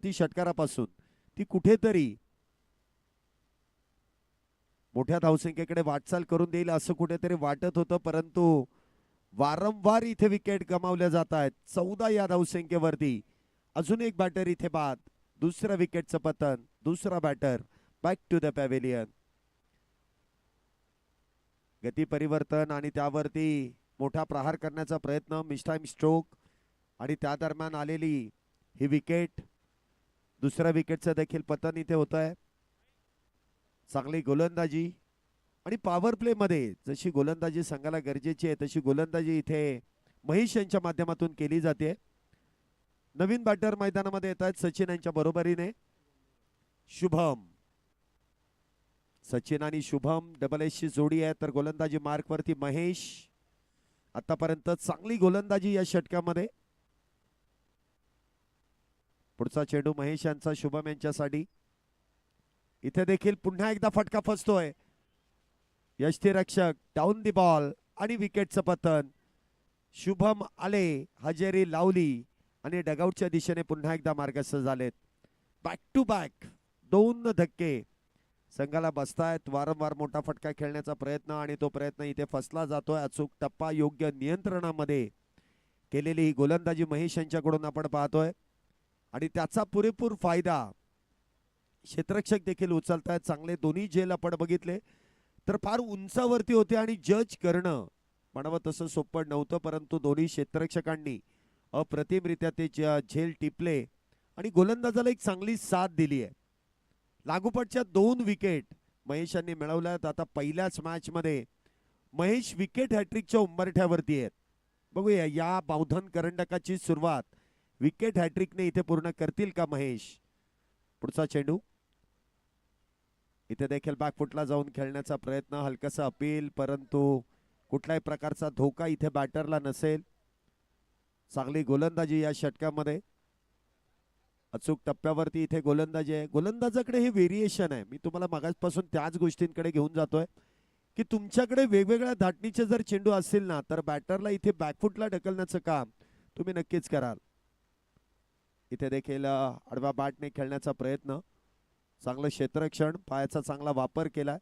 ती षटकारापासून ती कुठेतरी मोठ्या धावसंख्येकडे वाटचाल करून देईल असं कुठेतरी वाटत होतं, परंतु वारंवार इथे विकेट गमावल्या जात आहेत. 14 या धावसंख्येवरती अजून एक बॅटर इथे बाद. दुसऱ्या विकेटचं पतन. दुसरा batter back to the pavilion. गती परिवर्तन आणि त्यावरती मोठा प्रहार करण्याचा प्रयत्न. मिस टाइम स्ट्रोक आणि त्या दरम्यान आलेली ही विकेट. दुसऱ्या विकेटचं देखील पतन इथे होत आहे. चांगली गोलंदाजी आणि पॉवर प्ले मध्ये जशी गोलंदाजी संघाला गरजेची आहे तशी गोलंदाजी इथे महेश यांच्या माध्यमातून केली जाते. नवीन बॅटर मैदानामध्ये येत आहेत सचिन यांच्या बरोबरीने. शुभम, सचिन आणि शुभम डबल एसची जोडी आहे. तर गोलंदाजी मार्क वरती महेश. आतापर्यंत चांगली गोलंदाजी या षटकामध्ये. पुढचा चेंडू महेश यांचा शुभम यांच्यासाठी. इथे देखील पुन्हा एकदा फटका फसतोय. यष्टीरक्षक डाऊन दी बॉल आणि विकेटचं पतन. शुभम आले, हजेरी लावली आणि डगआउटच्या दिशेने पुन्हा एकदा मार्गस्थ झालेत. बॅक टू बॅक 2 धक्के संघाला बसतायत. वारंवार मोठा फटका खेळण्याचा प्रयत्न आणि तो प्रयत्न इथे फसला जातोय. अचूक टप्पा योग्य नियंत्रणामध्ये केलेली ही गोलंदाजी महेश यांच्याकडून आपण पाहतोय आणि त्याचा पुरेपूर फायदा क्षेत्ररक्षक देखील उचलतायत. चांगले दोन्ही झेल आपण बघितले तर फार उंचावरती होते आणि जज करणं म्हणावं तसं सोपं नव्हतं, परंतु दोन्ही क्षेत्ररक्षकांनी अप्रतिमरित्या ते झेल टिपले आणि गोलंदाजाला एक चांगली साथ दिली आहे. लागोपाठच्या 2 विकेट महेशांनी मिळवल्यात. आता पहिल्याच मॅच मध्ये महेश विकेट हॅट्रिकच्या उंबरठ्यावरती आहेत. बघूया या बावधन करंडकाची सुरुवात विकेट हॅट्रिकने इथे पूर्ण करतील का महेश. पुढचा चेंडू इथे देखील बॅकफुटला जाऊन खेळण्याचा प्रयत्न. हलकासा अपील, परंतु कुठल्याही प्रकारचा धोका इथे बॅटरला नसेल. चांगली गोलंदाजी या षटकामध्ये. अचूक टप्प्यावरती इथे गोलंदाजी आहे. गोलंदाजाकडे हे व्हेरिएशन आहे. मी तुम्हाला मागासपासून त्याच गोष्टींकडे घेऊन जातोय की तुमच्याकडे वेगवेगळ्या धाटणीचे जर चेंडू असतील ना तर बॅटरला इथे बॅकफुटला ढकलण्याचं काम तुम्ही नक्कीच कराल. इथे देखील आडव्या बॅटने खेळण्याचा प्रयत्न. चांगलं क्षेत्ररक्षण, पायाचा चांगला वापर केलाय.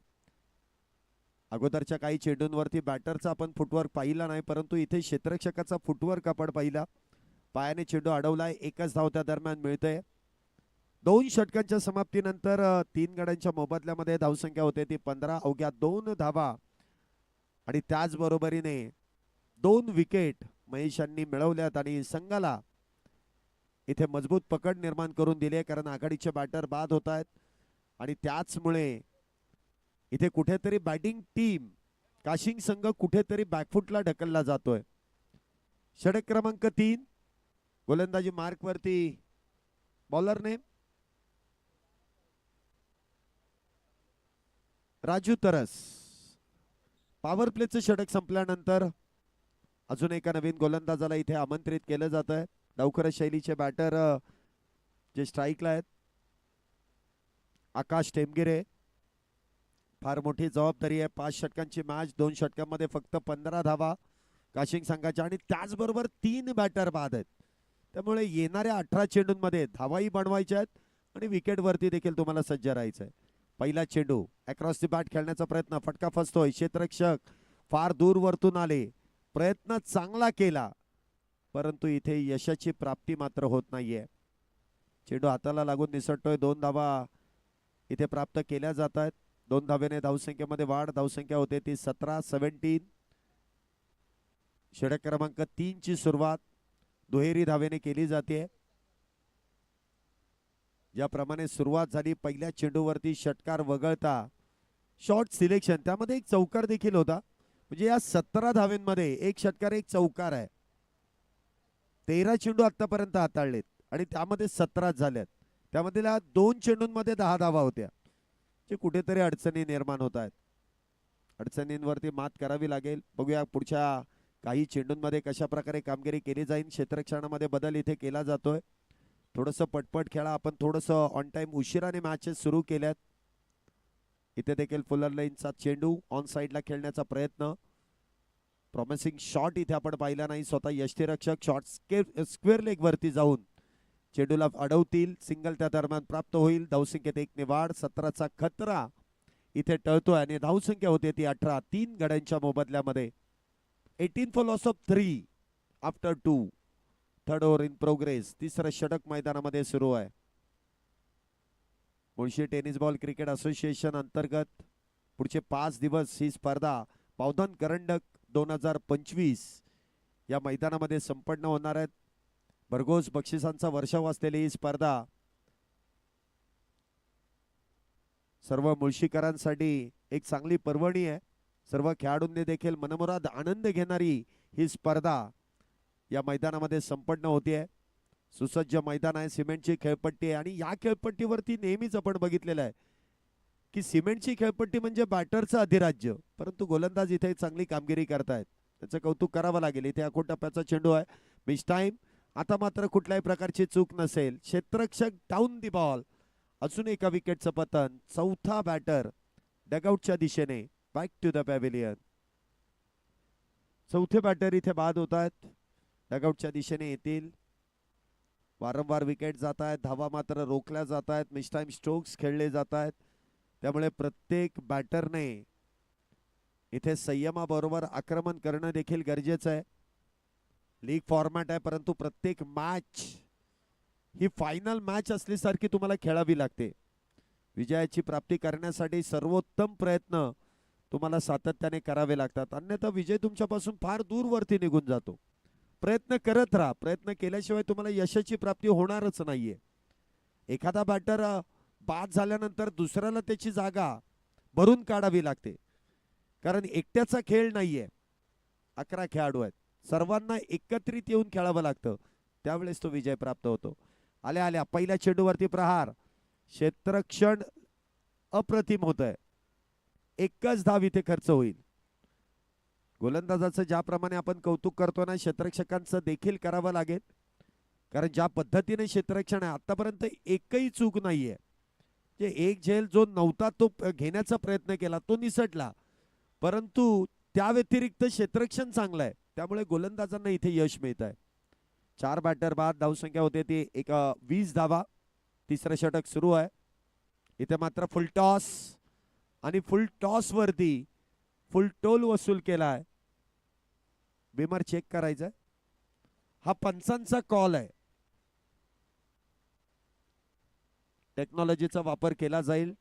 अगोदरच्या काही चेंडूंवरती बॅटरचा आपण फुटवर्क पाहिला नाही, परंतु इथे क्षेत्ररक्षकाचा फुटवर्क आपण पाहिला. पायाने चेंडू अडवलाय. 1च धाव त्या दरम्यान मिळते. 2 षटकांच्या समाप्तीनंतर 3 गड्यांच्या मोबदल्यामध्ये धावसंख्या होते ती 15. अवघ्या 2 धावा आणि त्याचबरोबरीने 2 विकेट महेशांनी मिळवल्यात आणि संघाला इथे मजबूत पकड निर्माण करून दिली आहे, कारण आघाडीचे बॅटर बाद होत आहेत आणि त्याचमुळे इथे कुठेतरी बॅटिंग टीम काशिंग संघ कुठेतरी बॅकफुटला ढकलला जातोय. षटक क्रमांक 3 गोलंदाजी मार्क वरती बॉलरने. राजू तरस. पॉवर प्लेचं षटक संपल्यानंतर अजून एका नवीन गोलंदाजाला इथे आमंत्रित केलं जात आहे. डावखुरा शैलीचे बॅटर जे स्ट्राईकला आहेत आकाश टेमगिरे. फार मोठी जबाबदारी आहे. 5 षटकांची मॅच. 2 षटकांमध्ये फक्त 15 धावा काशिंग संघाच्या आणि त्याचबरोबर 3 बॅटर बाद आहेत. त्यामुळे येणाऱ्या 18 चेंडूंमध्ये धावाही बनवायच्या आहेत आणि विकेटवरती देखील तुम्हाला सज्ज राहायचं आहे. पहिला चेंडू अक्रॉस दी बॅट खेळण्याचा प्रयत्न. फटका फसतोय. क्षेत्ररक्षक फार दूर वरतून आले. प्रयत्न चांगला केला, परंतु इथे यशाची प्राप्ती मात्र होत नाहीये. चेंडू हाताला लागून निसटतोय. 2 धावा इथे प्राप्त केल्या जात आहेत. 2 धावेने धावसंख्येमध्ये वाढ. धावसंख्या होते ती 17-17. षटक क्रमांक 3 ची सुरुवात दुहेरी धावेने केली जाते. ज्याप्रमाणे सुरुवात झाली पहिल्या चेंडूवरती षटकार वगळता शॉर्ट सिलेक्शन, त्यामध्ये एक चौकार देखील होता. म्हणजे या 17 धावेंमध्ये एक षटकार एक चौकार आहे. 13 चेंडू आतापर्यंत हाताळलेत आणि त्यामध्ये 17 झाल्यात. त्यामध्ये 2 चेंडूंमध्ये 10 धावा होत्या. जे कुठेतरी अडचणी निर्माण होत आहेत. अडचणींवरती मात करावी लागेल. बघूया पुढच्या काही चेंडूंमध्ये कशा प्रकारे कामगिरी केली जाईल. क्षेत्ररक्षणामध्ये बदल इथे केला जातोय. थोडंसं पटपट खेळा. आपण थोडंसं ऑन टाइम उशिराने मॅचेस सुरू केल्यात. इथे देखील फुलर लाईनचा चेंडू ऑन साइडला खेळण्याचा प्रयत्न. प्रॉमिसिंग शॉट इथे आपण पाहिला नाही. स्वतः यष्टीरक्षक शॉट स्क्वेअर लेग वरती जाऊन चेंडूला अडवतील, सिंगल त्या दरम्यान प्राप्त होईल. धावसंख्येत 1 ने वाढ. 17चा खतरा इथे टळतोय आणि धावसंख्या होते ती 18. 3 गड्यांच्या मोबदल्यामध्ये 18 for loss of 3 after 2. Third over in progress. तिसरं षटक मैदानामध्ये सुरू आहे. Mulshi tennis ball cricket association अंतर्गत पुढचे 5 दिवस ही स्पर्धा बावधन करंडक 2025 या मैदानामध्ये संपन्न होणार आहेत. भरघोस बक्षिसांचा वर्षाव असलेली ही स्पर्धा सर्व मुळशीकरांसाठी एक चांगली पर्वणी आहे. सर्व खेळाडूंनी देखील मनमुराद आनंद घेणारी ही स्पर्धा या मैदानामध्ये संपन्न होते. सुसज्ज मैदान आहे, सिमेंटची खेळपट्टी आहे आणि या खेळपट्टीवरती नेहमीच आपण बघितलेलं आहे की सिमेंटची खेळपट्टी म्हणजे बॅटरचं अधिराज्य, परंतु गोलंदाज इथे चांगली कामगिरी करतायत, त्याचं कौतुक करावं लागेल. इथे आखून टप्प्याचा चेंडू आहे, मिस टाइम. आता मात्र कुठल्याही प्रकारची चूक नसेल. क्षेत्ररक्षक डाऊन दी बॉल. अजून एका विकेटचं पतन. चौथा बॅटर डगआउटच्या दिशेने बॅक टू द पॅव्हिलियन. चौथे बॅटर इथे बाद होत आहेत, डगआउटच्या दिशेने येतील. वारंवार विकेट जात आहेत, धावा मात्र रोखल्या जात आहेत, मिस टाइम स्ट्रोक्स खेळले जात आहेत. त्यामुळे प्रत्येक बॅटरने इथे संयमाबरोबर आक्रमण करणं देखील गरजेचं आहे. लीग फॉर्मॅट आहे, परंतु प्रत्येक मॅच ही फायनल मॅच असल्यासारखी तुम्हाला खेळावी लागते. विजयाची प्राप्ती करण्यासाठी सर्वोत्तम प्रयत्न तुम्हाला सातत्याने करावे लागतात, अन्यथा विजय तुमच्यापासून फार दूरवरती निघून जातो. प्रयत्न करत राहा. प्रयत्न केल्याशिवाय तुम्हाला यशाची प्राप्ती होणारच नाहीये. एखादा बॅटर बाद झाल्यानंतर दुसऱ्याला त्याची जागा भरून काढावी लागते, कारण एकट्याचा खेळ नाहीये. 11 खेळाडू आहेत, सर्वांना एकत्रित येऊन खेळावं लागतं, त्यावेळेस तो विजय प्राप्त होतो. आल्या आल्या पहिल्या चेंडूवरती प्रहार. क्षेत्ररक्षण अप्रतिम होत आहे. एकच धाव इथे खर्च होईल. गोलंदाजाचं ज्याप्रमाणे आपण कौतुक करतो ना, क्षेत्ररक्षकांचं देखील करावं लागेल, कारण ज्या पद्धतीने क्षेत्ररक्षण आहे आतापर्यंत एकही चूक नाहीये. जे एक झेल जो नव्हता तो घेण्याचा प्रयत्न केला, तो निसटला, परंतु त्या व्यतिरिक्त क्षेत्ररक्षण चांगलं आहे, त्यामुळे गोलंदाजांना इथे यश मिळत आहे. 4 बॅटर बाद. धावसंख्या होते ती 20 धावा. तिसरं षटक सुरू आहे. इथे मात्र फुल टॉस आणि फुल टॉस वरती फुल टोल वसूल केलाय. बिमर चेक करायचं, हा पंचांचा कॉल आहे. टेक्नॉलॉजीचा वापर केला जाईल.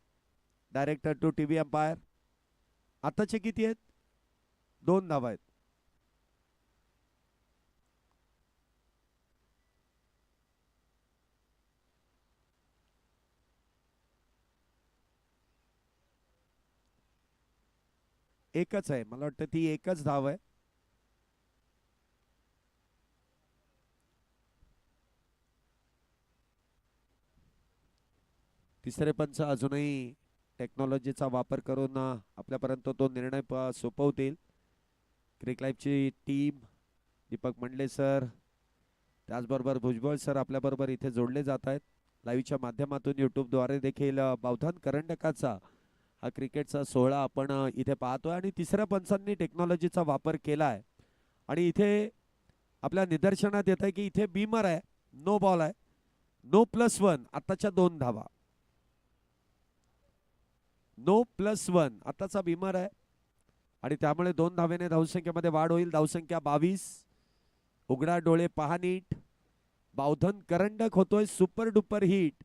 Director to TV umpire. आताचे किती आहेत? 2 धावा आहेत. एकच आहे, मला वाटतं ती एकच धाव आहे. तिसरे पंच अजूनही टेक्नॉलॉजीचा वापर करून आपल्यापर्यंत तो निर्णय सोपवतील. क्रिक लाईव्हची टीम दीपक मंडले सर, त्याचबरोबर भुजबळ सर आपल्याबरोबर इथे जोडले जात आहेत. लाईव्हच्या माध्यमातून यूट्यूबद्वारे देखील बावधन करंडकाचा हा क्रिकेटचा सोहळा आपण इथे पाहतोय आणि तिसऱ्या पंचांनी टेक्नॉलॉजीचा वापर केला आहे. आणि इथे आपल्या निदर्शनात येत आहे की इथे बीमर आहे, नो बॉल आहे, नो +1. आताच्या 2 धावा, नो +1 आताचा बीमर आहे आणि त्यामुळे 2 धावेने धावसंख्येमध्ये वाढ होईल. धावसंख्या 22. उघडा डोळे पहा नीट. बावधन करंडक होतोय सुपर डुपर हिट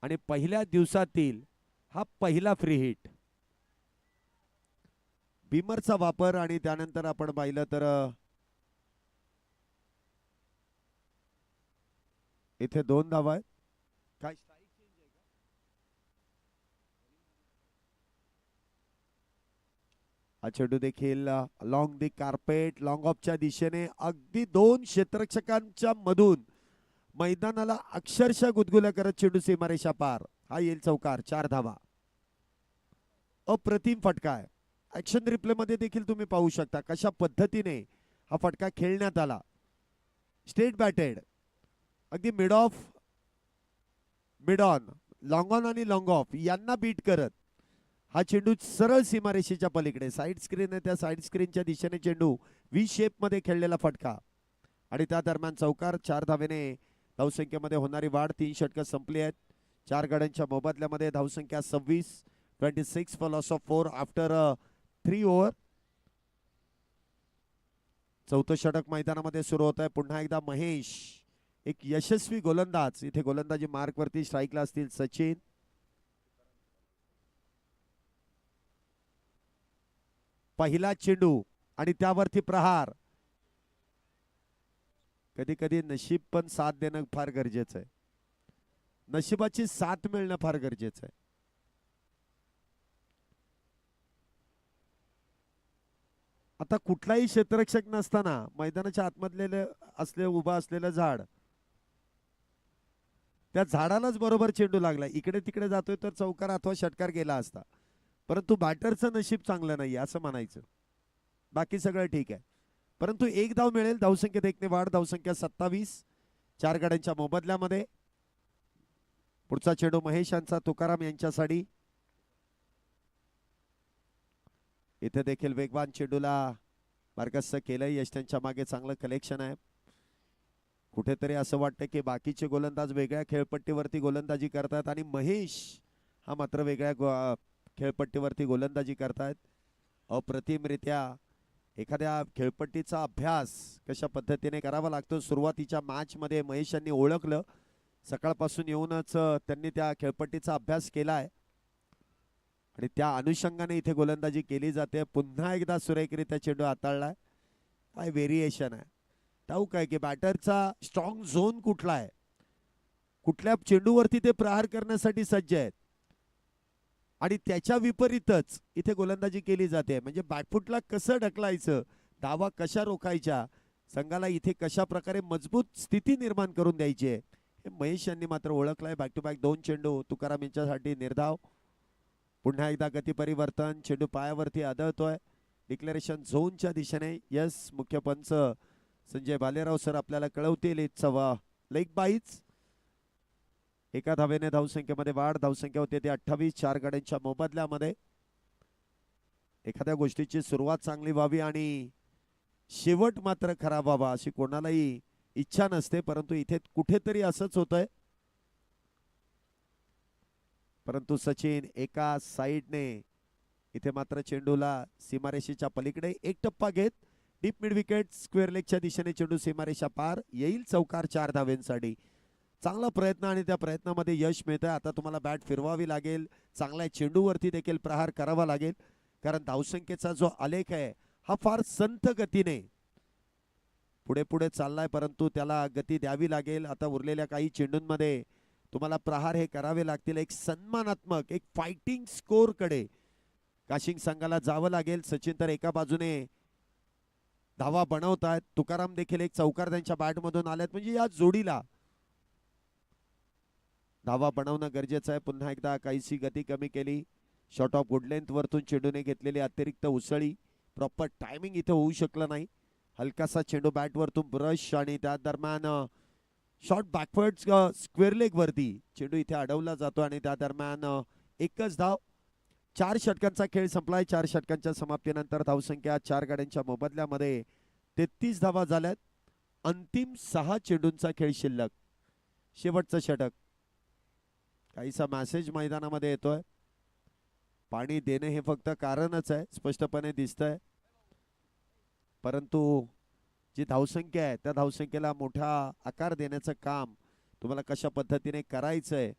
आणि पहिल्या दिवसातील हा पहिला फ्री हिट. बीमरचा वापर आणि त्यानंतर आपण पाहिलं तर इथे 2 धावा आहेत. काय हा चेंडू देखील लॉंग दी कार्पेट, लॉंग ऑफच्या दिशेने अगदी 2 क्षेत्ररक्षकांच्या मधून मैदानाला अक्षरशः गुदगुल्या करत चेंडू सीमारेषा पार. हा येईल चौकार. 4 धावा. अप्रतिम फटका आहे. ऍक्शन रिप्ले मध्ये देखील तुम्ही पाहू शकता कशा पद्धतीने हा फटका खेळण्यात आला. स्टेट बॅटेड, अगदी mid of, mid on, long on आणि लॉंग ऑफ यांना बीट करत हा चेंडू सरळ सीमारेषेच्या पलीकडे, साइड स्क्रीन आहे त्या साइड स्क्रीनच्या दिशेने चेंडू व्ही शेप मध्ये खेळलेला फटका आणि त्या दरम्यान चौकार. 4 धावेने धावसंख्येमध्ये होणारी वाढ 3 षटकं संपली आहेत. 4 गड्यांच्या मोबदल्यामध्ये धावसंख्या 26 for loss of 4 after 3 over. चौथं षटक मैदानामध्ये सुरू होत आहे. पुन्हा एकदा महेश एक यशस्वी गोलंदाज. इथे गोलंदाजी मार्क वरती स्ट्राईकला असतील सचिन. पहिला चेंडू आणि त्यावरती प्रहार. कधी कधी नशीब पण साथ देणं फार गरजेचं आहे. नशिबाची साथ मिळणं फार गरजेचं आहे. आता कुठलाही क्षेत्ररक्षक नसताना मैदानाच्या आतमधले असले उभा असलेलं झाड, त्या झाडालाच बरोबर चेंडू लागला. इकडे तिकडे जातोय तर चौकार अथवा षटकार गेला असता, परंतु बॅटरचं नशीब चांगलं नाही असं म्हणायचं. बाकी सगळं ठीक आहे, परंतु एक धाव मिळेल. धावसंख्येत 1 ने वाढ. धावसंख्या 27. 4 गड्यांच्या मोबदल्यामध्ये. पुढचा चेंडू महेश यांचा तुकाराम यांच्यासाठी. इथे देखील वेगवान चेंडूला मार्गस्थ केलंय. यष्टांच्या मागे चांगलं कलेक्शन आहे. कुठेतरी असं वाटतं की बाकीचे गोलंदाज वेगळ्या खेळपट्टीवरती गोलंदाजी करतात आणि महेश हा मात्र वेगळ्या खेळपट्टीवरती गोलंदाजी करतायत. अप्रतिमरित्या एखाद्या खेळपट्टीचा अभ्यास कशा पद्धतीने करावा लागतो सुरुवातीच्या मॅच मध्ये महेश यांनी ओळखलं. सकाळपासून येऊनच त्यांनी त्या खेळपट्टीचा अभ्यास केलाय आणि त्या अनुषंगाने इथे गोलंदाजी केली जाते. पुन्हा एकदा सुरेखरित्या चेंडू हाताळलाय. काय व्हेरिएशन आहे. ठाऊक आहे की बॅटरचा स्ट्रॉंग झोन कुठला आहे, कुठल्या चेंडूवरती ते प्रहार करण्यासाठी सज्ज आहेत आणि त्याच्या विपरीतच इथे गोलंदाजी केली जाते. म्हणजे बॅटफुटला कसं ढकलायचं, धावा कशा रोखायच्या, संघाला इथे कशा प्रकारे मजबूत स्थिती निर्माण करून द्यायची आहे हे महेश यांनी मात्र ओळखलंय. बॅक टू बॅक 2 चेंडू तुकाराम यांच्यासाठी निर्धाव. पुन्हा एकदा गती परिवर्तन. चेंडू पायावरती आदळतोय. डिक्लेरेशन झोनच्या दिशेने. यस, मुख्य पंच संजय भालेराव सर आपल्याला कळवतील. लेग बाईच. एका धावेने धावसंख्येमध्ये वाढ. धावसंख्या होते ते 28. 4 गड्यांच्या मोबदल्यामध्ये. एखाद्या गोष्टीची सुरुवात चांगली व्हावी आणि शेवट मात्र खराब व्हावा अशी कोणालाही इच्छा नसते, परंतु इथे कुठेतरी असंच होतंय. परंतु सचिन एका साइडने इथे मात्र चेंडूला सीमारेषेच्या पलीकडे एक टप्पा घेत डीप मिड विकेट स्क्वेअर लेगच्या दिशेने चेंडू सीमारेषा पार. येईल चौकार 4 धावेंसाठी. चांगला प्रयत्न आणि त्या प्रयत्नामध्ये यश मिळतंय. आता तुम्हाला बॅट फिरवावी लागेल. चांगल्या चेंडूवरती देखील प्रहार करावा लागेल, कारण धावसंख्येचा जो आलेख आहे हा फार संथ गतीने पुढे पुढे चाललाय, परंतु त्याला गती द्यावी लागेल. आता उरलेल्या काही चेंडूंमध्ये तुम्हाला प्रहार हे करावे लागतील. एक सन्मानात्मक, एक फायटिंग स्कोर कडे काशिंग संघाला जावं लागेल. सचिन तर एका बाजूने धावा बनवतात, तुकाराम देखील एक चौकार त्यांच्या बॅट मधून आल्यात, म्हणजे या जोडीला धावा बनवणं गरजेचं आहे. पुन्हा एकदा काहीशी गती कमी केली. शॉट ऑफ गुड लेंथ वरतून चेंडूने घेतलेली अतिरिक्त उसळी. प्रॉपर टायमिंग इथे होऊ शकलं नाही. हलकासा चेंडू बॅट वरतून ब्रश आणि त्या दरम्यान शॉट बॅकवर्ड स्क्वेअर लेग वरती चेंडू इथे अडवला जातो आणि त्या दरम्यान एकच धाव. 4 षटकांचा खेळ संपलाय. 4 षटकांच्या समाप्तीनंतर धावसंख्या 4 गड्यांच्या मोबदल्यामध्ये 33 धावा झाल्यात. अंतिम 6 चेंडूंचा खेळ शिल्लक. शेवटचं षटक. काहीसा मेसेज मैदानामध्ये येतोय. पाणी देणे हे फक्त कारणच आहे, स्पष्टपणे दिसतंय, परंतु जी धावसंख्या आहे त्या धावसंख्येला मोठा आकार देण्याचं काम तुम्हाला कशा पद्धतीने करायचंय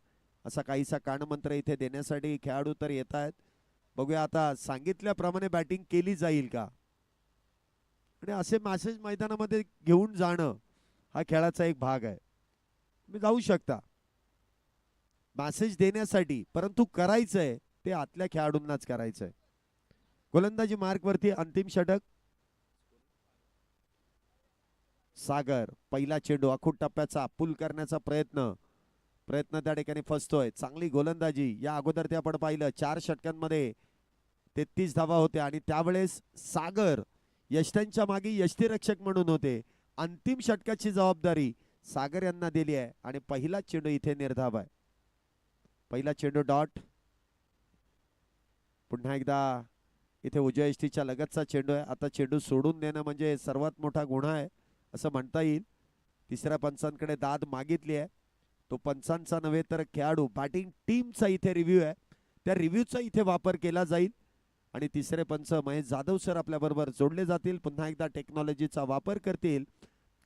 असा काहीसा कानमंत्र इथे देण्यासाठी खेळाडू तर येत आहेत. बघूया आता सांगितल्याप्रमाणे बॅटिंग केली जाईल का, आणि असे मॅसेज मैदानामध्ये घेऊन जाणं हा खेळाचा एक भाग आहे. तुम्ही जाऊ शकता मॅसेज देण्यासाठी, परंतु करायचंय ते आतल्या खेळाडूंनाच करायचंय. गोलंदाजी मार्क वरती अंतिम षटक. सागर पहिला चेंडू आखूड टप्प्याचा पूल करण्याचा प्रयत्न त्या ठिकाणी फसतोय. चांगली गोलंदाजी. या अगोदर ते आपण पाहिलं 4 षटकांमध्ये 33 धावा होत्या आणि त्यावेळेस सागर यष्टांच्या मागे यष्टीरक्षक म्हणून होते. अंतिम षटकाची जबाबदारी सागर यांना दिली आहे आणि पहिला चेंडू इथे निर्धाव आहे. पहिला चेंडू डॉट. पुन्हा एकदा इथे उजव्या यष्टीच्या लगतचा चेंडू आहे. आता चेंडू सोडून देणं म्हणजे सर्वात मोठा गुन्हा आहे असं म्हणता येईल. तिसऱ्या पंचांकडे दाद मागितली आहे. तो पंचांचा नव्हे तर खेळाडू बॅटिंग टीमचा इथे रिव्ह्यू आहे, त्या रिव्ह्यूचा इथे वापर केला जाईल. आणि तिसरे पंच महेश जाधव सर आपल्याबरोबर जोडले जातील, पुन्हा एकदा टेक्नॉलॉजीचा वापर करतील.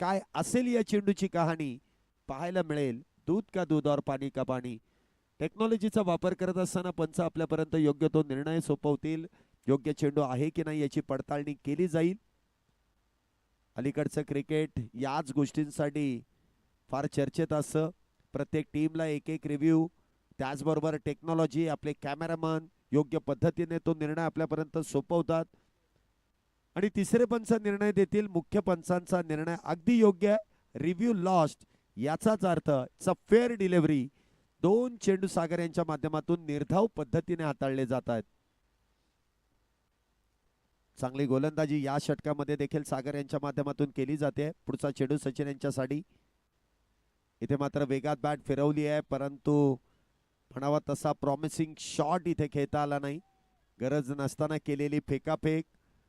काय असेल या चेंडूची कहाणी पाहायला मिळेल. दूध का दूध और पाणी का पाणी. टेक्नॉलॉजीचा वापर करत असताना पंच आपल्यापर्यंत योग्य तो निर्णय सोपवतील. योग्य चेंडू आहे की नाही याची पडताळणी केली जाईल. अलीकडचं क्रिकेट याच गोष्टींसाठी फार चर्चेत असतं. प्रत्येक टीमला एक एक रिव्ह्यू, त्याचबरोबर टेक्नॉलॉजी, आपले कॅमेरामन योग्य पद्धतीने तो निर्णय आपल्यापर्यंत सोपवतात आणि तिसरे पंच निर्णय देतील. मुख्य पंचांचा निर्णय अगदी योग्य, रिव्ह्यू लॉस्ट याचाच अर्थ इट्स अ फेअर डिलिव्हरी. दोन चेंडू सागर यांच्या माध्यमातून निर्धाव पद्धतीने हाताळले जात आहेत. चांगली गोलंदाजी या षटकामध्ये देखील सागर यांच्या माध्यमातून केली जाते. पुढचा चेंडू सचिन यांच्यासाठी. इथे मात्र वेगात बॅट फिरवली आहे, परंतु म्हणावा तसा प्रॉमिसिंग शॉट इथे खेळता आला नाही. गरज नसताना केलेली फेकाफेक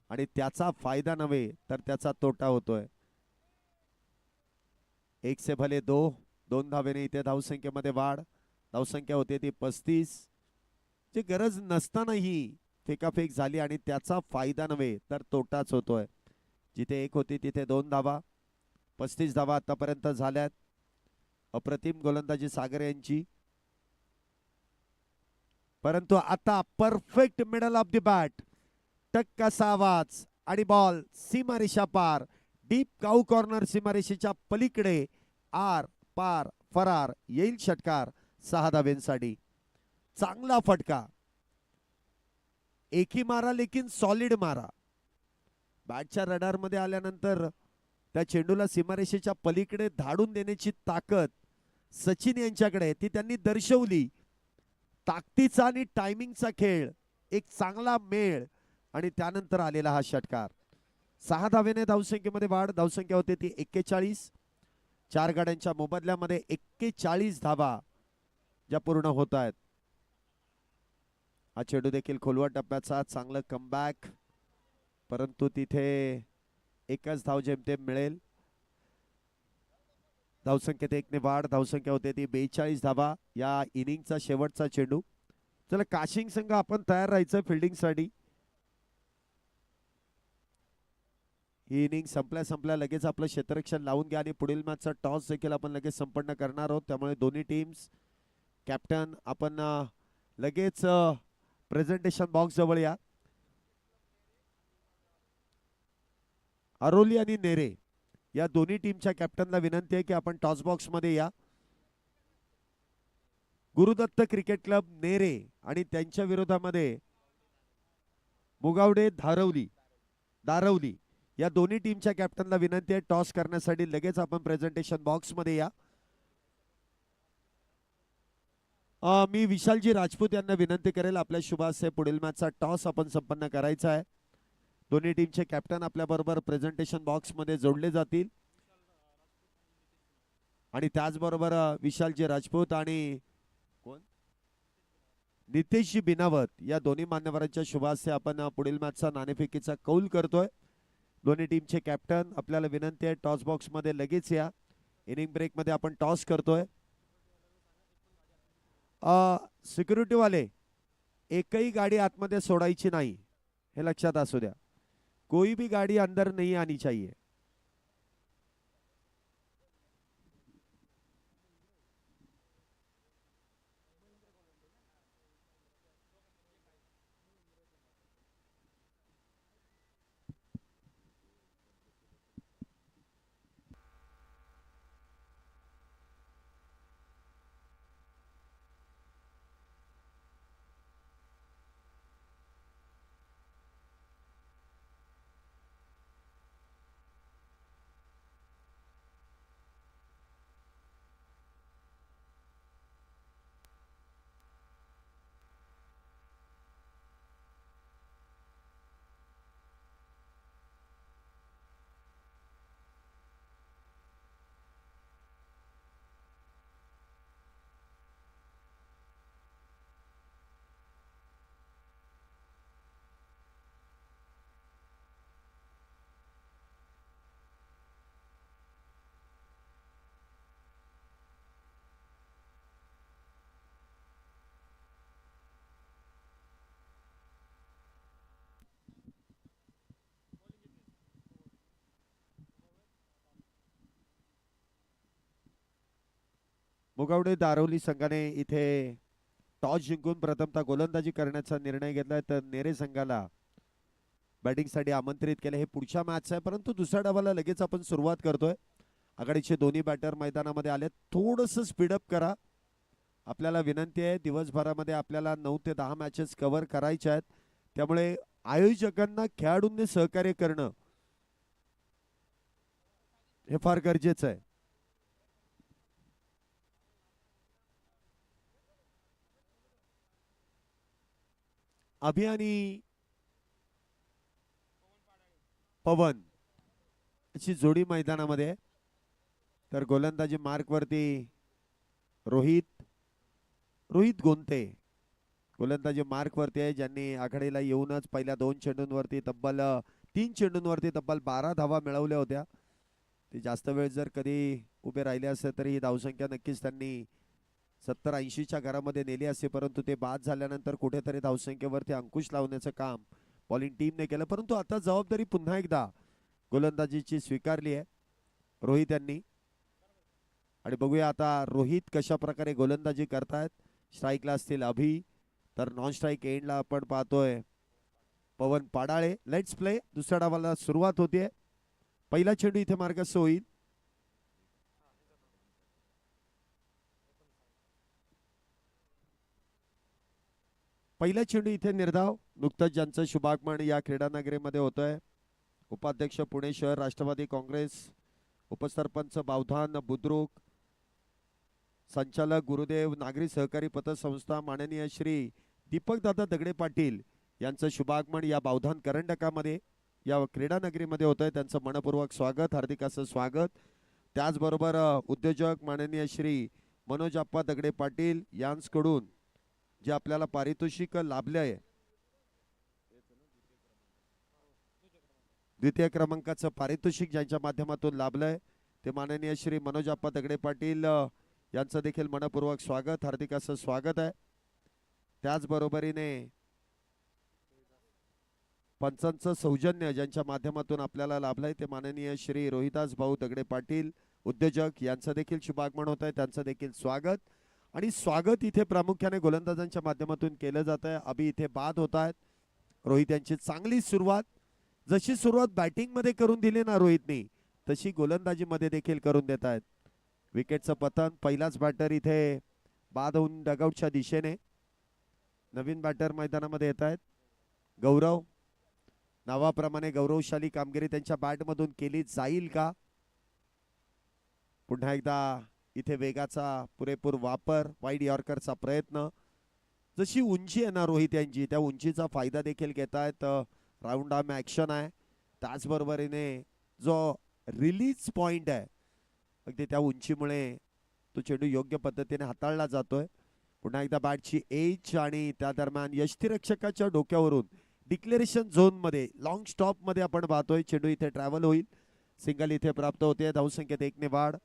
आणि त्याचा फायदा नव्हे तर त्याचा तोटा होतोय. एक से भले दो, 2 धावेने इथे धावसंख्येमध्ये वाढ. धावसंख्या होते ती 35. जे गरज नसतानाही फेकाफेक झाली आणि त्याचा फायदा नव्हे तर तोटाच होतोय. जिथे 1 होती तिथे 2 धावा. 35 धावा आतापर्यंत झाल्यात. अप्रतिम गोलंदाजी सागर यांची, परंतु आता perfect middle of the bat, टक्काचा आवाज आणि बॉल सीमारेषा पार, डीप काऊ कॉर्नर सीमारेषेच्या पलीकडे आर पार फरार. येईल षटकार 6 धावेंसाठी. चांगला फटका, एक ही मारा लेकिन सॉलिड मारा. बॅटच्या रडार मध्ये आल्यानंतर त्या चेंडूला सीमारेषेच्या पलीकडे धाडून देण्याची ताकद सचिन यांच्याकडे, ती त्यांनी दर्शवली. ताकदीचा आणि टायमिंगचा खेळ, एक चांगला मेळ आणि त्यानंतर आलेला हा षटकार. 6 धावेने धावसंख्येमध्ये वाढ. धावसंख्या होते ती 41. 4 गाड्यांच्या मोबदल्यामध्ये 41 धावा ज्या पूर्ण होत आहेत. हा चेंडू देखील खोलवा टप्प्याचा, चांगलं कमबॅक, परंतु तिथे एकच धाव जेमतेम मिळेल. धावसंख्येत 1 ने वाढ. धावसंख्या होते ती 42 धावा. या इनिंगचा शेवटचा चेंडू. चला काशिंग संघ आपण तयार राहायचं फिल्डिंगसाठी. ही इनिंग संपल्या लगेच आपलं क्षेत्ररक्षण लावून घ्या आणि पुढील मॅचचा टॉस देखील आपण लगेच संपन्न करणार आहोत. त्यामुळे दोन्ही टीम्स कॅप्टन आपण लगेच प्रेझेंटेशन बॉक्स जवळ या. अरोली आणि नेरे या दोन्ही टीमच्या कॅप्टनला विनंती आहे की आपण टॉस बॉक्स मध्ये या. गुरुदत्त क्रिकेट क्लब नेरे आणि त्यांच्या विरोधामध्ये मुगावडे दारवली या दोन्ही टीमच्या कॅप्टनला विनंती आहे टॉस करण्यासाठी लगेच आपण प्रेझेंटेशन बॉक्स मध्ये या. मी विशालजी राजपूत यांना विनंती करेल, आपल्या शुभाशय पुढील मॅचचा टॉस आपण संपन्न करायचा आहे. दोन्ही टीमचे कॅप्टन आपल्या बरोबर प्रेझेंटेशन बॉक्स मध्ये जोडले जातील आणि त्याचबरोबर विशालजी राजपूत आणि कोण नितेशजी बिनावत या दोन्ही मान्यवरांच्या शुभाशय आपण पुढील मॅचचा नाणेफेकीचा कौल करतोय. दोन्ही टीमचे कॅप्टन आपल्याला विनंती आहे टॉस बॉक्स मध्ये लगेच या. इनिंग ब्रेक मध्ये आपण टॉस करतोय. सिक्युरिटी वाले, एकही गाडी आतमध्ये सोडायची नाही, हे लक्षात असू द्या. कोई भी गाड़ी अंदर नहीं आनी चाहिए. मुगावडे दारोली संघाने इथे टॉस जिंकून प्रथमतः गोलंदाजी करण्याचा निर्णय घेतलाय, तर नेरे संघाला बॅटिंग साठी आमंत्रित केले. हे पुढच्या मॅच आहे, परंतु दुसऱ्या डावाला लगेच आपण सुरुवात करतोय. आघाडीचे दोन्ही बॅटर मैदानामध्ये आले. थोडंसं स्पीडअप करा, आपल्याला विनंती आहे. दिवसभरामध्ये आपल्याला 9 ते 10 मॅचेस कव्हर करायच्या आहेत, त्यामुळे आयोजकांना खेळाडूंनी सहकार्य करणं हे फार गरजेचं आहे. अभियानी पवन अशी जोडी मैदानामध्ये, तर गोलंदाजी मार्क वरती रोहित रोहित गोंते गोलंदाजी मार्क वरती आहे, ज्यांनी आघाडीला येऊनच पहिल्या 2 चेंडूंवरती तब्बल 3 चेंडूंवरती तब्बल 12 धावा मिळवल्या होत्या. ते जास्त वेळ जर कधी उभे राहिले असते तरी ही धावसंख्या नक्कीच त्यांनी 70-80च्या घरामध्ये नेली असते, परंतु ते बाद झाल्यानंतर कुठेतरी धावसंख्येवरती अंकुश लावण्याचं काम बॉलिंग टीमने केलं. परंतु आता जबाबदारी पुन्हा एकदा गोलंदाजीची स्वीकारली आहे रोहित यांनी, आणि बघूया आता रोहित कशा प्रकारे गोलंदाजी करतायत. स्ट्राईकला असतील अभि, तर नॉन स्ट्राईक एंडला आपण पाहतोय पवन पाडाळे. Let's play. दुसऱ्या डावाला सुरुवात होतीये. पहिला चेंडू इथे मार्गस्थ होईल. पहिला चेंडू इथे निर्धाव. नुकतंच ज्यांचं शुभागमन या क्रीडा नगरीमध्ये होतोय, उपाध्यक्ष पुणे शहर राष्ट्रवादी काँग्रेस, उपसरपंच बावधान बुद्रुक, संचालक गुरुदेव नागरी सहकारी पतसंस्था माननीय श्री दीपकदादा दगडे पाटील यांचं शुभागमन या बावधान करंडकामध्ये या क्रीडा नगरीमध्ये होतंय. त्यांचं मनपूर्वक स्वागत, हार्दिक असं स्वागत. त्याचबरोबर उद्योजक माननीय श्री मनोज आप्पा दगडे पाटील यांकडून जे आपल्याला पारितोषिक लाभले आहे, द्वितीय क्रमांकाचं पारितोषिक ज्यांच्या माध्यमातून लाभलंय ते माननीय श्री मनोज आप्पा दगडे पाटील यांचं देखील मनपूर्वक स्वागत, हार्दिक असं स्वागत आहे. त्याचबरोबरीने पंचांचं सौजन्य ज्यांच्या माध्यमातून आपल्याला लाभलंय ते माननीय श्री रोहिदास भाऊ दगडे पाटील उद्योजक यांचं देखील शुभागमन होत आहे, त्यांचं देखील स्वागत. आणि स्वागत इथे प्रामुख्याने गोलंदाजांच्या माध्यमातून केलं जात आहे. अभि इथे बाद होत आहेत. रोहित यांची चांगली सुरुवात, जशी सुरुवात बॅटिंग मध्ये करून दिली ना रोहितनी, तशी गोलंदाजी मध्ये देखील करून देत आहेत. विकेटचं पतन. पहिलाच बॅटर इथे बाद होऊन डगआउटच्या दिशेने. नवीन बॅटर मैदानामध्ये येत आहेत. गौरव, नावाप्रमाणे गौरवशाली कामगिरी त्यांच्या बॅटमधून केली जाईल का? पुन्हा एकदा इथे वेगाचा पुरेपूर वापर, वाईड यॉर्करचा प्रयत्न. जशी उंची आहे ना रोहित यांची, त्या उंचीचा फायदा देखील घेत आहेत. राऊंड आर्म ॲक्शन आहे, त्याचबरोबरीने जो रिलीज पॉइंट आहे अगदी त्या उंचीमुळे तो चेंडू योग्य पद्धतीने हाताळला जातोय. पुन्हा एकदा बॅटची एज आणि त्या दरम्यान यष्टिरक्षकाच्या डोक्यावरून डिक्लेरेशन झोन मध्ये लॉंग स्टॉप मध्ये आपण पाहतोय चेंडू इथे ट्रॅव्हल होईल. सिंगल इथे प्राप्त होते. धावसंख्येत 1 ने वाढ.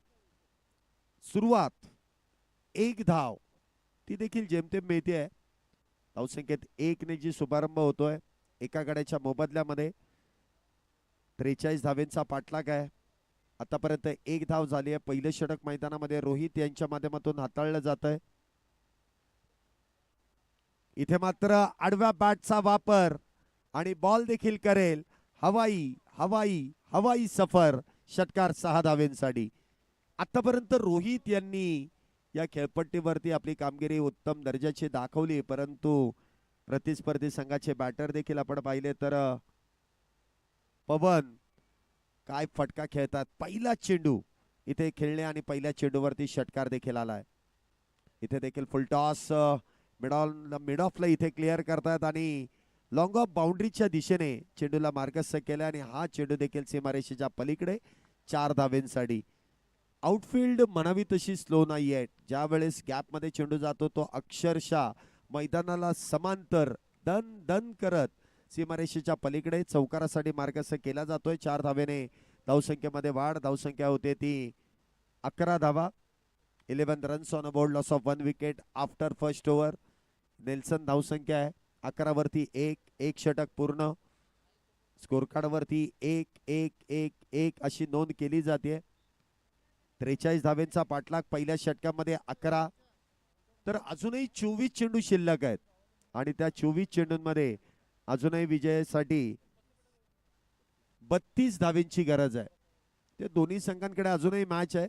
सुरुवात 1 धाव ती देखील जेमतेम मिळते. धावसंख्येत 1 ने जी शुभारंभ होतोय एका गड्याच्या मोबदल्यामध्ये 43 धावेंचा पाठलाग आहे. आतापर्यंत 1 धाव झाली आहे. पहिलं षटक मैदानामध्ये रोहित यांच्या माध्यमातून हाताळलं जात आहे. इथे मात्र आडव्या बॅटचा वापर आणि बॉल देखील करेल. हवाई हवाई हवाई सफर. षटकार 6 धावेंसाठी. आतापर्यंत रोहित यांनी या खेळपट्टीवरती आपली कामगिरी उत्तम दर्जाची दाखवली, परंतु प्रतिस्पर्धी संघाचे बॅटर देखील आपण पाहिले तर पवन काय फटका खेळतात. पहिला चेंडू इथे खेळणे आणि पहिल्या चेंडूवरती षटकार देखील आलाय. इथे देखील फुल टॉस मिड ऑफला इथे क्लिअर करतात आणि लॉंग ऑफ बाउंड्रीच्या दिशेने चेंडूला मार्गस्थ केला आणि हा चेंडू देखील सीमारेषेच्या पलीकडे 4 धावेंसाठी. आउटफील्ड म्हणावी तशी स्लो नाही आहे. ज्या वेळेस गॅप मध्ये चेंडू जातो तो अक्षरशः मैदानाला समांतर दन दन करत सीमारेषेच्या पलीकडे चौकारासाठी मार्गस्थ केला जातोय. 4 धावेने धावसंख्येमध्ये वाढ. धावसंख्या होते ती 11 धावा. 11 runs on a board. Loss of 1 wicket after first over. Nelson धावसंख्या आहे 11 वरती 1 षटक पूर्ण. स्कोर कार्ड वरती 1 1 1 1 अशी नोंद केली जाते. 43 धावेंचा पाठलाग पहिल्या षटकामध्ये 11. तर अजूनही 24 चेंडू शिल्लक आहेत आणि त्या 24 चेंडूंमध्ये अजूनही विजयासाठी 32 धावेंची गरज आहे. ते दोन्ही संघांकडे अजूनही मॅच आहे.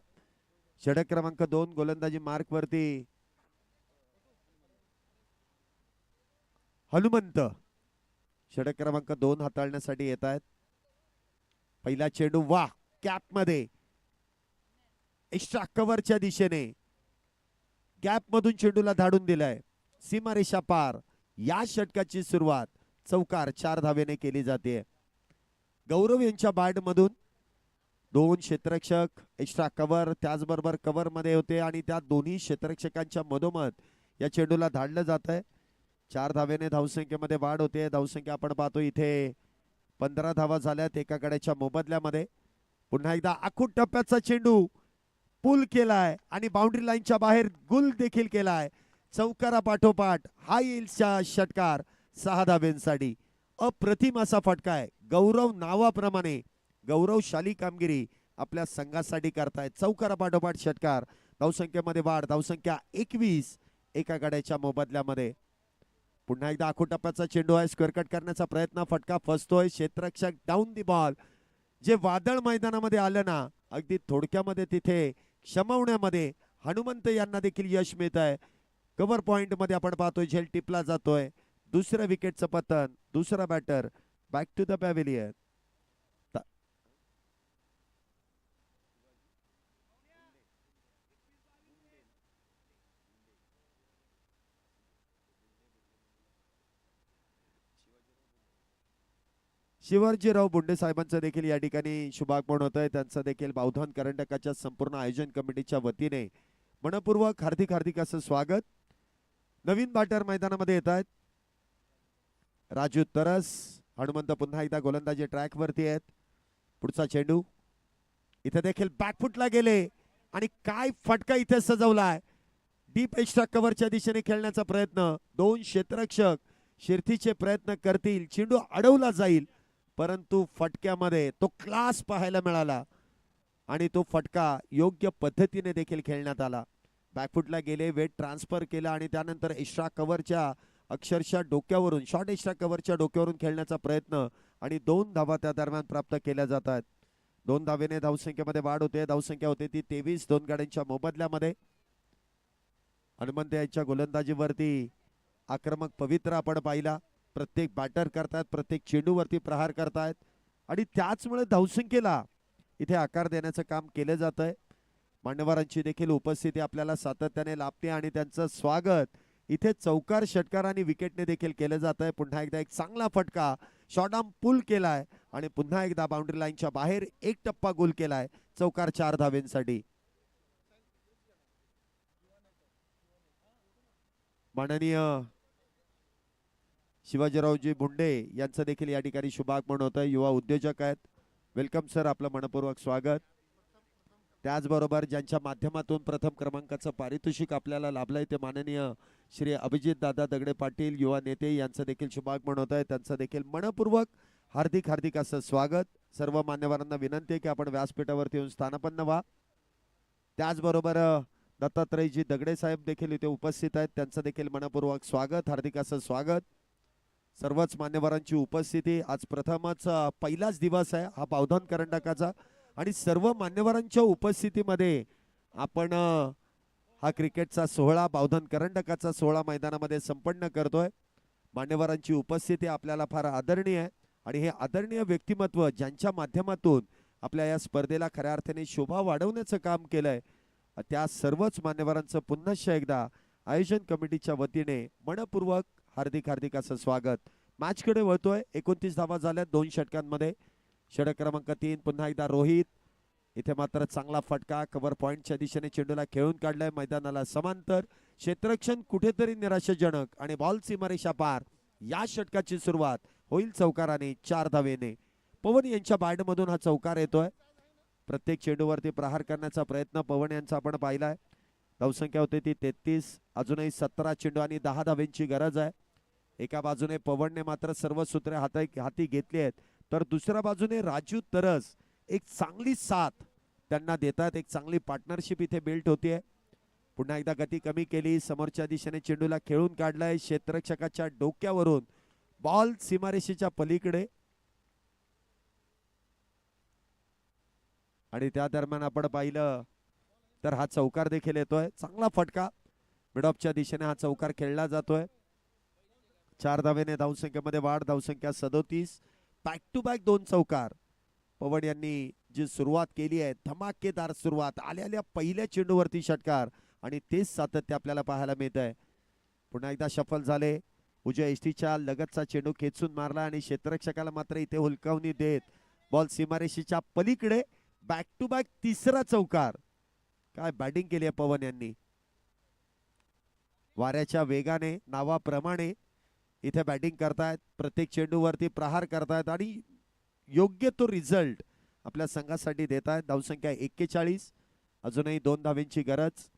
षटक क्रमांक 2 गोलंदाजी मार्क वरती हनुमंत षटक क्रमांक 2 हाताळण्यासाठी येत आहेत. पहिला चेंडू वा कॅप मध्ये एक्स्ट्रा कव्हरच्या दिशेने गॅप मधून चेंडूला धाडून दिलाय. सीमारेषा पार. या षटकाची सुरुवात चौकार 4 धावेने केली जाते. गौरव यांच्या बॅट मधून 2 क्षेत्ररक्षक एक्स्ट्रा कव्हर त्याचबरोबर कव्हर मध्ये होते आणि त्या दोन्ही क्षेत्ररक्षकांच्या मधोमध या चेंडूला धाडलं जात आहे. 4 धावेने धावसंख्येमध्ये वाढ होते. धावसंख्या आपण पाहतो इथे 15 धावा झाल्यात एका गड्याच्या मोबदल्यामध्ये. पुन्हा एकदा आखूड टप्प्याचा चेंडू पुल केलाय आणि बाउंड्री लाईनच्या बाहेर गुल देखील केलाय. चौकारा पाठोपाठ हा येईल षटकार 6 धावेंसाठी. अप्रतिम असा फटका आहे. गौरव नावाप्रमाणे गौरवशाली कामगिरी आपल्या संघासाठी करतायत. चौकारा पाठोपाठ षटकार. धावसंख्येमध्ये वाढ. धावसंख्या 21 एका गड्याच्या मोबदल्यामध्ये. पुन्हा एकदा आखूड टप्प्याचा चेंडू आहे. स्क्वेअर कट करण्याचा प्रयत्न. फटका फसतोय. क्षेत्ररक्षक डाऊन दी बॉल. जे वादळ मैदानामध्ये आलं ना अगदी थोडक्यामध्ये तिथे क्षमवण्यामध्ये हनुमंत यांना देखील यश मिळत आहे. कव्हर पॉइंट मध्ये आपण पाहतोय झेल टिपला जातोय. दुसऱ्या विकेटचं पतन. दुसरा batter back to the pavilion. Shivajirao Bunde साहेबांचं देखील या ठिकाणी शुभागमन होत आहे. त्यांचं देखील बावधान करंडकाच्या संपूर्ण आयोजन कमिटीच्या वतीने मनपूर्वक हार्दिक असं स्वागत. नवीन बॅटर मैदानामध्ये येत आहेत. राजू तरस. हनुमंत पुन्हा एकदा गोलंदाजी ट्रॅक वरती आहेत. पुढचा चेंडू इथे देखील बॅकफुटला गेले आणि काय फटका इथे सजवलाय. डीप एक्स्ट्रा कव्हरच्या दिशेने खेळण्याचा प्रयत्न. 2 क्षेत्ररक्षक शिरतीचे प्रयत्न करतील. चेंडू अडवला जाईल परंतु फटक्यामध्ये तो क्लास पाहायला मिळाला आणि तो फटका योग्य पद्धतीने देखील खेळण्यात आला. बॅकफुटला गेले. वेट ट्रान्सफर केला आणि त्यानंतर एक्स्ट्रा कव्हरच्या अक्षरशः डोक्यावरून शॉर्ट एक्स्ट्रा कव्हरच्या डोक्यावरून खेळण्याचा प्रयत्न आणि 2 धावा त्या दरम्यान प्राप्त केल्या जातात. 2 धावेने धावसंख्येमध्ये वाढ होते. धावसंख्या होते ती 23 2 गाड्यांच्या मोबदल्यामध्ये. हनुमंत यांच्या गोलंदाजीवरती आक्रमक पवित्र आपण पाहिला. प्रत्येक बॅटर करतात. प्रत्येक चेंडूवरती प्रहार करतायत आणि त्याचमुळे धावसंख्येला इथे आकार देण्याचं काम केलं जात आहे. मान्यवरांची देखील उपस्थिती आपल्याला सातत्याने लाभते आणि त्यांचं स्वागत इथे चौकार षटकार आणि विकेटने देखील केलं जात आहे. पुन्हा एकदा एक चांगला फटका. शॉर्ट आर्म पुल केलाय आणि पुन्हा एकदा बाउंड्री लाईनच्या बाहेर एक टप्पा गोल केलाय. चौकार 4 धावेंसाठी. माननीय शिवाजीरावजी भुंडे यांचं देखील या ठिकाणी शुभागमन होत आहे. युवा उद्योजक आहेत. Welcome sir. आपलं मनपूर्वक स्वागत. त्याचबरोबर ज्यांच्या माध्यमातून प्रथम क्रमांकाचं पारितोषिक आपल्याला लाभलंय ते माननीय श्री अभिजित दादा दगडे पाटील युवा नेते यांचं देखील शुभागमन होत आहे. त्यांचं देखील मनपूर्वक हार्दिक असं स्वागत. सर्व मान्यवरांना विनंती आहे की आपण व्यासपीठावरती येऊन स्थानापन्न व्हा. त्याचबरोबर दत्तात्रयजी दगडे साहेब देखील इथे उपस्थित आहेत. त्यांचं देखील मनपूर्वक स्वागत. हार्दिक असं स्वागत. सर्वच मान्यवरांची उपस्थिती. आज प्रथमच पहिलाच दिवस आहे हा बावधान करंडकाचा आणि सर्व मान्यवरांच्या उपस्थितीमध्ये आपण हा क्रिकेटचा सोहळा बावधान करंडकाचा सोहळा मैदानामध्ये संपन्न करतोय. मान्यवरांची उपस्थिती आपल्याला फार आदरणीय आहे आणि हे आदरणीय व्यक्तिमत्व ज्यांच्या माध्यमातून आपल्या या स्पर्धेला खऱ्या अर्थाने शोभा वाढवण्याचं काम केलंय त्या सर्वच मान्यवरांचं पुन्हा एकदा आयोजन कमिटीच्या वतीने मनपूर्वक हार्दिक असं स्वागत. मॅच कडे वळतोय. 29 धावा झाल्यात 2 षटकांमध्ये. षटक क्रमांक 3 पुन्हा एकदा रोहित. इथे मात्र चांगला फटका. कव्हर पॉइंटच्या दिशेने चेंडूला खेळून काढलाय मैदानाला समांतर. क्षेत्ररक्षण कुठेतरी निराशाजनक आणि बॉल सीमारेषा पार. या षटकाची सुरुवात होईल चौकाराने 4 धावेने. पवन यांच्या बॅट मधून हा चौकार येतोय. प्रत्येक चेंडूवरती प्रहार करण्याचा प्रयत्न पवन यांचा आपण पाहिलाय. धावसंख्या होते ती 33. अजूनही 17 चेंडू आणि 10 धावेंची गरज आहे. एका बाजूने पवनने मात्र सर्व सूत्रे हाती घेतली आहेत तर दुसऱ्या बाजूने राजू तरस एक चांगली साथ त्यांना देतात. एक चांगली पार्टनरशिप इथे बिल्ट होतीये. पुन्हा एकदा गती कमी केली, समोरच्या दिशेने चेंडूला खेळून काढलाय क्षेत्ररक्षकाच्या डोक्यावरून, बॉल सीमारेषेच्या पलीकडे. आणि त्या दरम्यान आपण पाहिलं तर हा चौकार देखील येतोय. चांगला फटका मिडऑफच्या दिशेने हा चौकार खेळला जातोय. 4 धावेने धावसंख्येमध्ये वाढ, धावसंख्या 37. बॅक टू बॅक 2 चौकार. पवन यांनी जी सुरुवात केली आहे, धमाकेदार सुरुवात, आल्या पहिल्या चेंडूवरती षटकार, आणि तेच सातत्य आपल्याला पाहायला मिळत आहे. पुन्हा एकदा सफल झाले. उजव्या एसटीच्या लगतचा चेंडू खेचून मारला आणि क्षेत्ररक्षकाला मात्र इथे हुलकावणी देत बॉल सीमारेषेच्या पलीकडे. बॅक टू बॅक तिसरा चौकार. काय बॅटिंग केली आहे पवन यांनी. वाऱ्याच्या वेगाने नावाप्रमाणे इथे बॅटिंग करतायत, प्रत्येक चेंडूवरती प्रहार करतायत आणि योग्य तो रिझल्ट आपल्या संघासाठी देत आहेत. धावसंख्या 41. अजूनही 2 धावेंची गरज.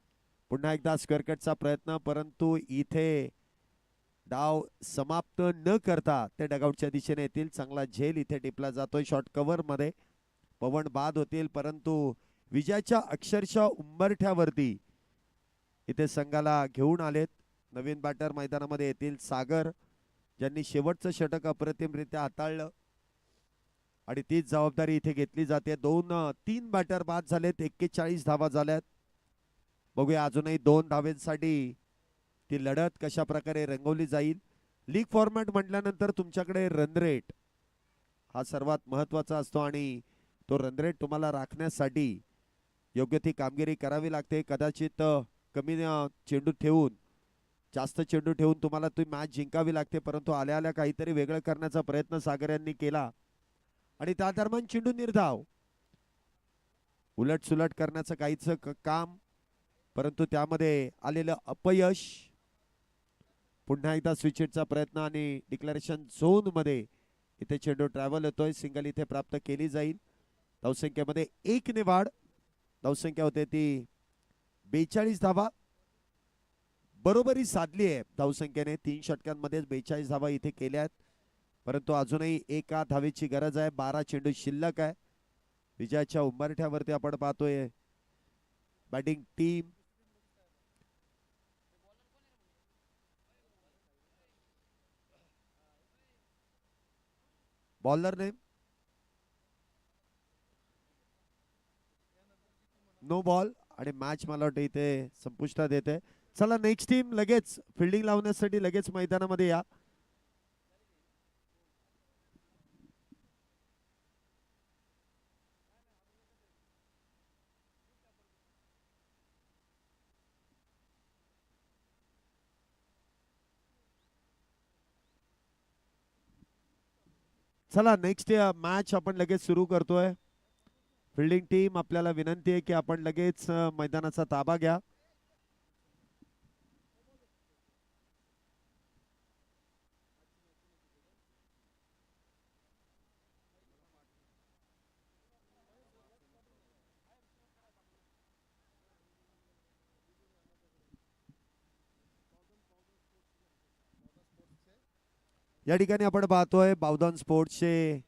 पुन्हा एकदा स्क्वेअर कटचा प्रयत्न, परंतु इथे डाव समाप्त न करता ते डगआउटच्या दिशेने येतील. चांगला झेल इथे टिपला जातोय शॉर्ट कव्हर मध्ये. पवन बाद होतील, परंतु विजयाच्या अक्षरशः उंबरठ्यावरती इथे संघाला घेऊन आलेत. नवीन बॅटर मैदानामध्ये येतील सागर, ज्यांनी शेवटचं षटक अप्रतिमरित्या हाताळलं आणि तीच जबाबदारी इथे घेतली जाते. 2-3 बॅटर बाद झालेत, 41 धावा झाल्यात. बघूया अजूनही 2 धावेंसाठी ती लढत कशा प्रकारे रंगवली जाईल. लीग फॉर्मॅट म्हटल्यानंतर तुमच्याकडे रन रेट हा सर्वात महत्वाचा असतो आणि तो रन रेट तुम्हाला राखण्यासाठी योग्य ती कामगिरी करावी लागते. कदाचित कमी चेंडू ठेवून, जास्त चेंडू ठेवून तुम्हाला ती मॅच जिंकावी लागते, परंतु आल्या आल्या काहीतरी वेगळं करण्याचा प्रयत्न सागर यांनी केला आणि त्या दरम्यान चेंडू निर्धाव. उलट सुलट करण्याचं काहीच काम, परंतु त्यामध्ये आलेलं अपयश. पुन्हा एकदा स्विचचा प्रयत्न आणि डिक्लेरेशन झोन मध्ये इथे चेंडू ट्रॅव्हल होतोय. सिंगल इथे प्राप्त केली जाईल. धावसंख्येमध्ये 1 ने वाढ. धावसंख्या होते ती 42 धावा. बरोबरी साधली आहे धावसंख्येने. 3 षटकांमध्ये 42 धावा इथे केल्यात, परंतु अजूनही 1 धावेची गरज आहे. 12 चेंडू शिल्लक आहे. विजयाच्या उंबरठ्यावरती आपण पाहतोय batting team. Bowler name no ball आणि मॅच मला वाटतं इथे संपुष्टात येते. चला नेक्स्ट टीम लगेच फिल्डिंग लावण्यासाठी लगेच मैदानामध्ये या. चला नेक्स्ट मॅच आपण लगेच सुरू करतोय. फिल्डिंग टीम आपल्याला विनंती आहे की आपण लगेच मैदानाचा ताबा घ्या. या ठिकाणी आपण पाहतोय बावधन स्पोर्ट्सचे